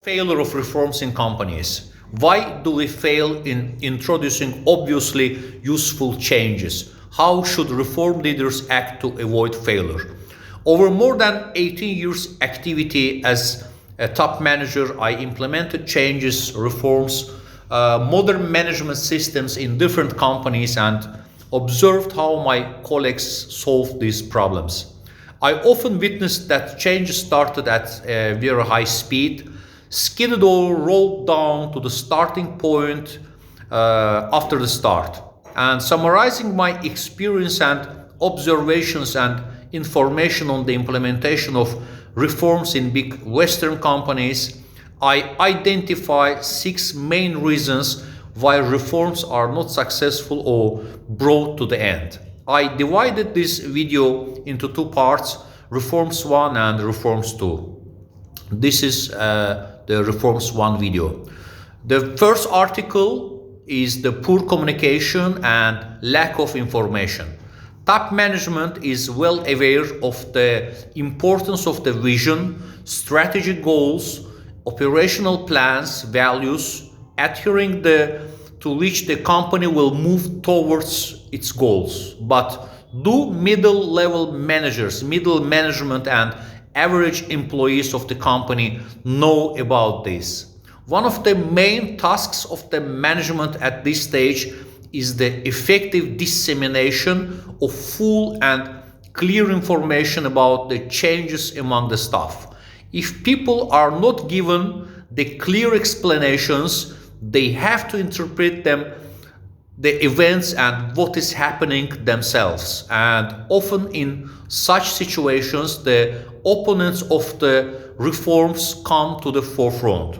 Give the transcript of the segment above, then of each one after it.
Failure of reforms in companies. Why do we fail in introducing obviously useful changes? How should reform leaders act to avoid failure? Over more than 18 years activity as a top manager, I implemented changes, reforms, modern management systems in different companies and observed how my colleagues solved these problems. I often witnessed that changes started at a very high speed, skidded or rolled down to the starting point after the start. And summarizing my experience and observations and information on the implementation of reforms in big Western companies, I identify 6 main reasons why reforms are not successful or brought to the end. I divided this video into 2 parts, Reforms 1 and Reforms 2. This is the Reforms 1 video. The first article is the poor communication and lack of information. Top management is well aware of the importance of the vision, strategic goals, operational plans, values, adhering to which the company will move towards its goals. But do middle-level managers, middle management and average employees of the company know about this? One of the main tasks of the management at this stage is the effective dissemination of full and clear information about the changes among the staff. If people are not given the clear explanations, they have to interpret the events and what is happening themselves. And often in such situations, the opponents of the reforms come to the forefront.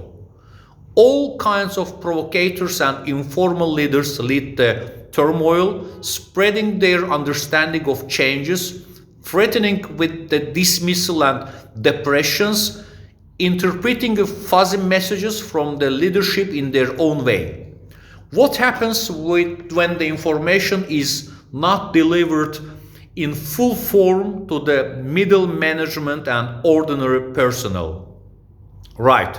All kinds of provocators and informal leaders lead the turmoil, spreading their understanding of changes, threatening with the dismissal and depressions, interpreting fuzzy messages from the leadership in their own way. What happens when the information is not delivered in full form to the middle management and ordinary personnel? Right.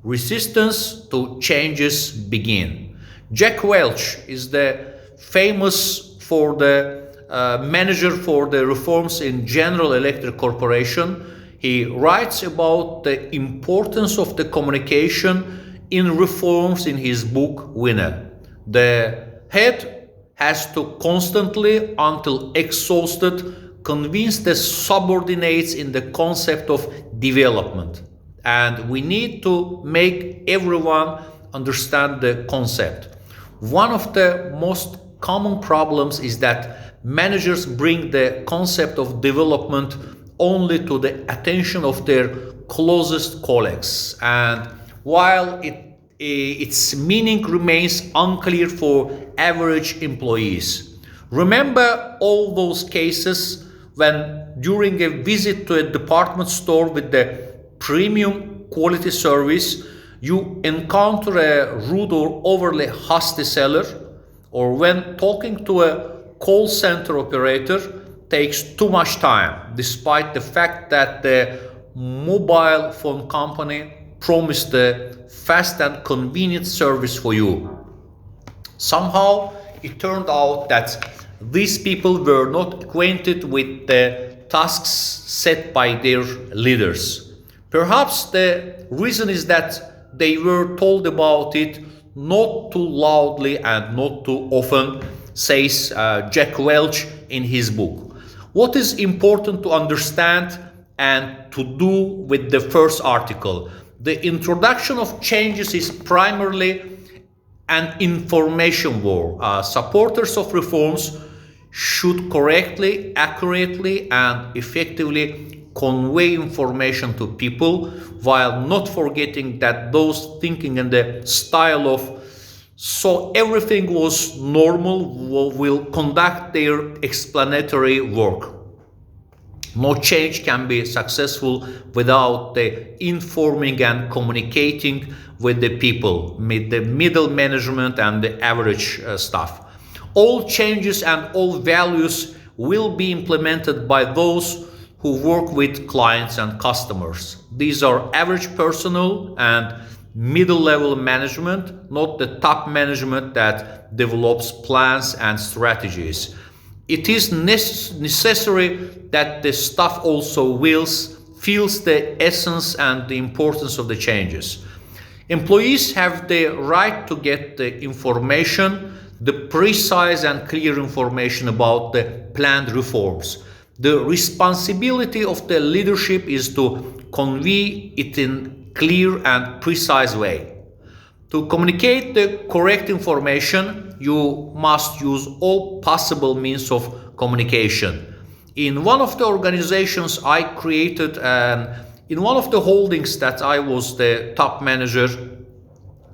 Resistance to changes begin. Jack Welch is the famous for the manager for the reforms in General Electric Corporation. He writes about the importance of the communication in reforms in his book Winner. The head has to constantly, until exhausted, convince the subordinates in the concept of development. And we need to make everyone understand the concept. One of the most common problems is that managers bring the concept of development only to the attention of their closest colleagues. And while its meaning remains unclear for average employees. Remember all those cases when during a visit to a department store with the premium quality service, you encounter a rude or overly hostile seller, or when talking to a call center operator takes too much time, despite the fact that the mobile phone company promised a fast and convenient service for you. Somehow it turned out that these people were not acquainted with the tasks set by their leaders. Perhaps the reason is that they were told about it not too loudly and not too often, says Jack Welch in his book. What is important to understand and to do with the first article? The introduction of changes is primarily an information war. Supporters of reforms should correctly, accurately, and effectively convey information to people, while not forgetting that those thinking in the style of so everything was normal will conduct their explanatory work. No change can be successful without the informing and communicating with the people, with the middle management and the average staff. All changes and all values will be implemented by those who work with clients and customers. These are average personnel and middle-level management, not the top management that develops plans and strategies. It is necessary that the staff also feels the essence and the importance of the changes. Employees have the right to get the information, the precise and clear information about the planned reforms. The responsibility of the leadership is to convey it in clear and precise way. To communicate the correct information, you must use all possible means of communication. In one of the organizations I created, in one of the holdings that I was the top manager,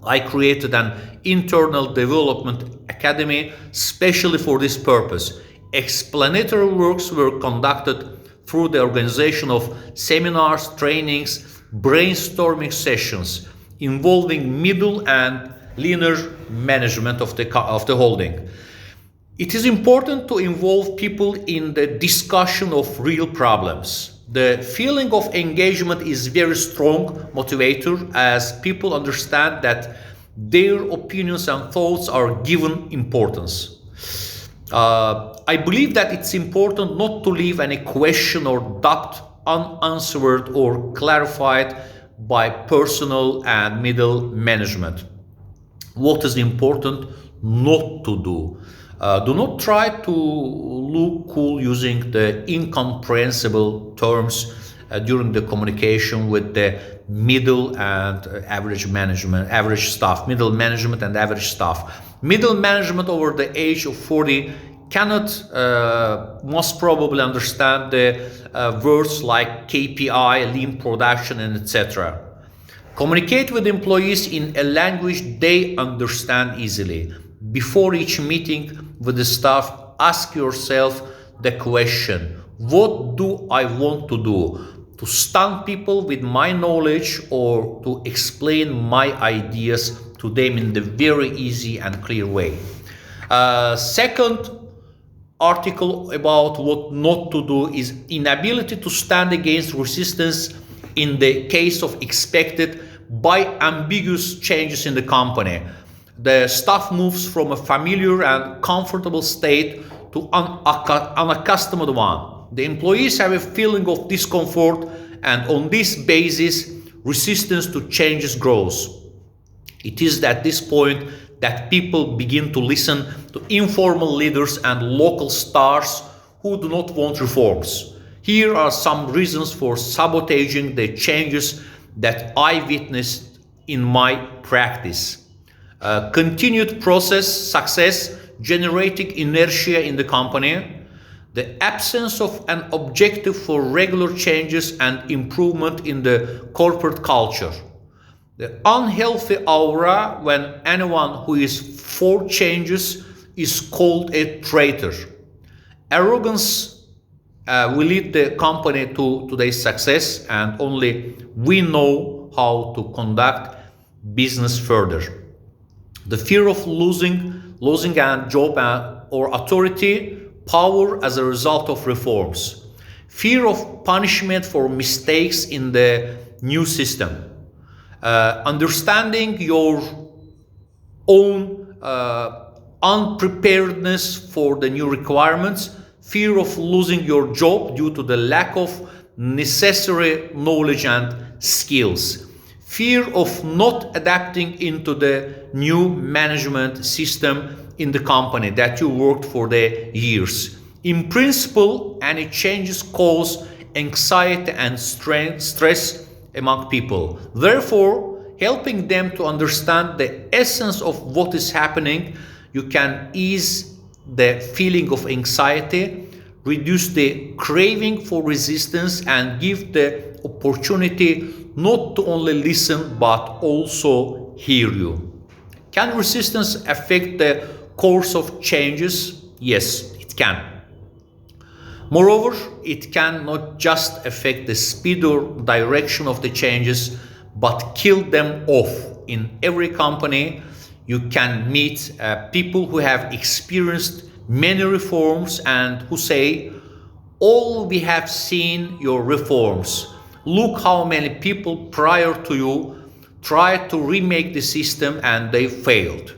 I created an internal development academy specially for this purpose. Explanatory works were conducted through the organization of seminars, trainings, brainstorming sessions involving middle and linear management of the holding. It is important to involve people in the discussion of real problems. The feeling of engagement is very strong motivator as people understand that their opinions and thoughts are given importance. I believe that it's important not to leave any question or doubt unanswered or clarified by personnel and middle management. What is important not to do? Do not try to look cool using the incomprehensible terms during the communication with the middle and average staff, middle management and average staff. Middle management over the age of 40 cannot most probably understand the words like KPI, lean production, and etc. Communicate with employees in a language they understand easily. Before each meeting with the staff, ask yourself the question, what do I want to do? To stun people with my knowledge or to explain my ideas to them in the very easy and clear way. Second article about what not to do is inability to stand against resistance in the case of expected by ambiguous changes in the company. The staff moves from a familiar and comfortable state to an unaccustomed one. The employees have a feeling of discomfort, and on this basis, resistance to changes grows. It is at this point that people begin to listen to informal leaders and local stars who do not want reforms. Here are some reasons for sabotaging the changes that I witnessed in my practice. Continued process success generating inertia in the company, the absence of an objective for regular changes and improvement in the corporate culture, the unhealthy aura when anyone who is for changes is called a traitor. Arrogance will lead the company to today's success, and only we know how to conduct business further. The fear of losing a job or authority, power as a result of reforms. Fear of punishment for mistakes in the new system. Understanding your own unpreparedness for the new requirements. Fear of losing your job due to the lack of necessary knowledge and skills. Fear of not adapting into the new management system in the company that you worked for the years. In principle, any changes cause anxiety and stress among people. Therefore, helping them to understand the essence of what is happening, you can ease the feeling of anxiety, reduce the craving for resistance, and give the opportunity not to only listen but also hear you. Can resistance affect the course of changes? Yes, it can. Moreover, it can not just affect the speed or direction of the changes, but kill them off. In every company, you can meet people who have experienced many reforms and who say, All we have seen your reforms. Look how many people prior to you tried to remake the system and they failed.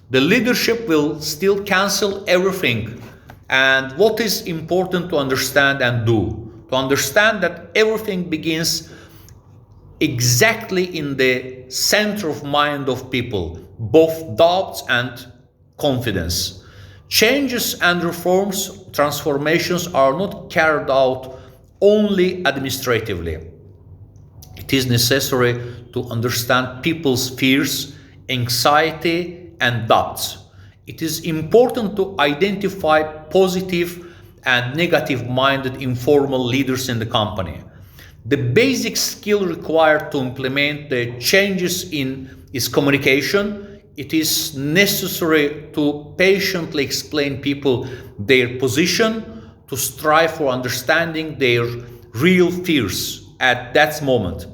The leadership will still cancel everything. And what is important to understand and do? To understand that everything begins exactly in the center of mind of people, both doubts and confidence. Changes and reforms, transformations are not carried out only administratively. It is necessary to understand people's fears, anxiety, and doubts. It is important to identify positive and negative-minded informal leaders in the company. The basic skill required to implement the changes is communication. It is necessary to patiently explain people their position, to strive for understanding their real fears at that moment.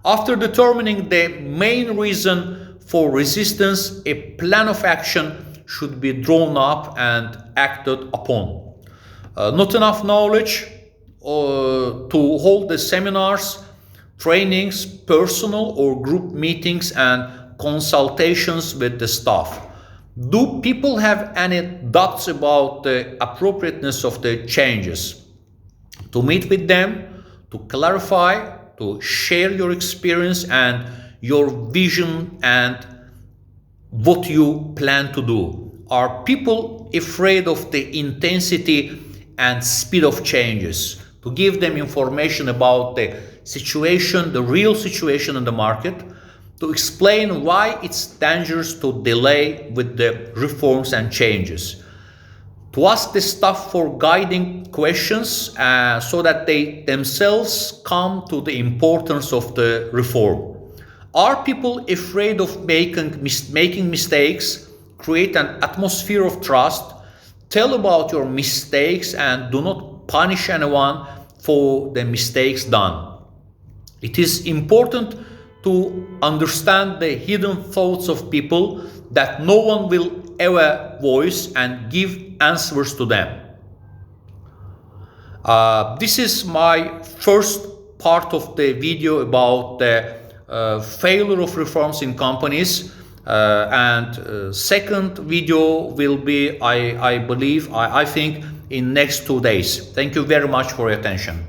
After determining the main reason for resistance, a plan of action should be drawn up and acted upon. Not enough knowledge to hold the seminars, trainings, personal or group meetings, and consultations with the staff. Do people have any doubts about the appropriateness of the changes? To meet with them, to clarify, to share your experience and your vision and what you plan to do. Are people afraid of the intensity and speed of changes? To give them information about the situation, the real situation in the market, to explain why it's dangerous to delay with the reforms and changes. To ask the staff for guiding questions so that they themselves come to the importance of the reform. Are people afraid of making mistakes? Create an atmosphere of trust. Tell about your mistakes and do not punish anyone for the mistakes done. It is important to understand the hidden thoughts of people that no one will ever voice and give answers to them. This is my first part of the video about the failure of reforms in companies. And second video will be, I think, in next 2 days. Thank you very much for your attention.